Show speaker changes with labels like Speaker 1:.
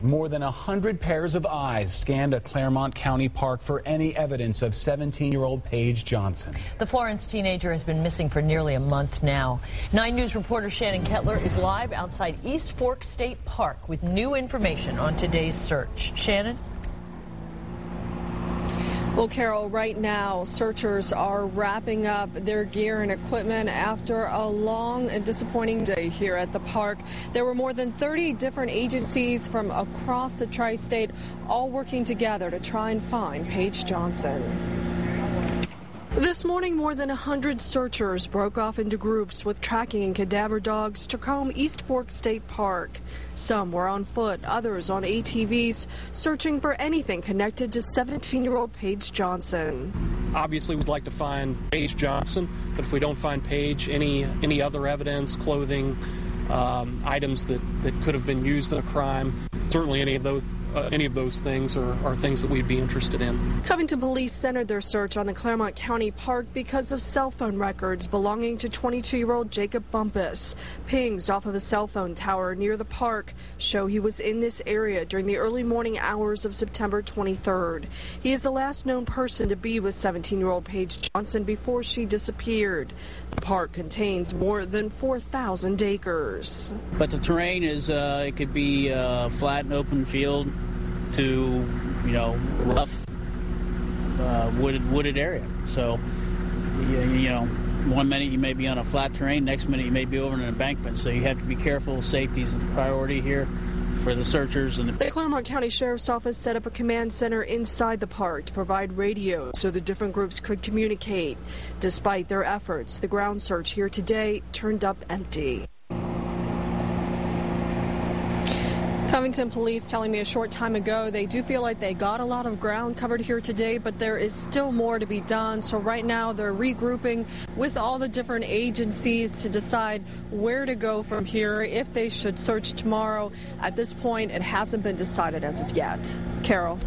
Speaker 1: More than 100 pairs of eyes scanned a Claremont County park for any evidence of 17-year-old Paige Johnson.
Speaker 2: The Florence teenager has been missing for nearly a month now. 9 News reporter Shannon Kettler is live outside East Fork State Park with new information on today's search. Shannon?
Speaker 3: Well, Carol, right now, searchers are wrapping up their gear and equipment after a long and disappointing day here at the park. There were more than 30 different agencies from across the tri-state all working together to try and find Paige Johnson. This morning, more than 100 searchers broke off into groups with tracking and cadaver dogs to comb East Fork State Park. Some were on foot, others on ATVs, searching for anything connected to 17-year-old Paige Johnson.
Speaker 4: Obviously, we'd like to find Paige Johnson, but if we don't find Paige, any other evidence, clothing, items that could have been used in a crime, certainly any of those things are things that we'd be interested in.
Speaker 3: Covington police centered their search on the Claremont County Park because of cell phone records belonging to 22-year-old Jacob Bumpus. Pings off of a cell phone tower near the park show he was in this area during the early morning hours of September 23rd. He is the last known person to be with 17-year-old Paige Johnson before she disappeared. The park contains more than 4,000 acres.
Speaker 5: But the terrain is, it could be flat and open field to, rough wooded area. So, one minute you may be on a flat terrain, next minute you may be over an embankment. So you have to be careful. Safety is the priority here for the searchers.
Speaker 3: The Claremont County Sheriff's Office set up a command center inside the park to provide radio so the different groups could communicate. Despite their efforts, the ground search here today turned up empty. Covington police telling me a short time ago they do feel like they got a lot of ground covered here today, but there is still more to be done. So right now they're regrouping with all the different agencies to decide where to go from here, if they should search tomorrow. At this point, it hasn't been decided as of yet. Carol.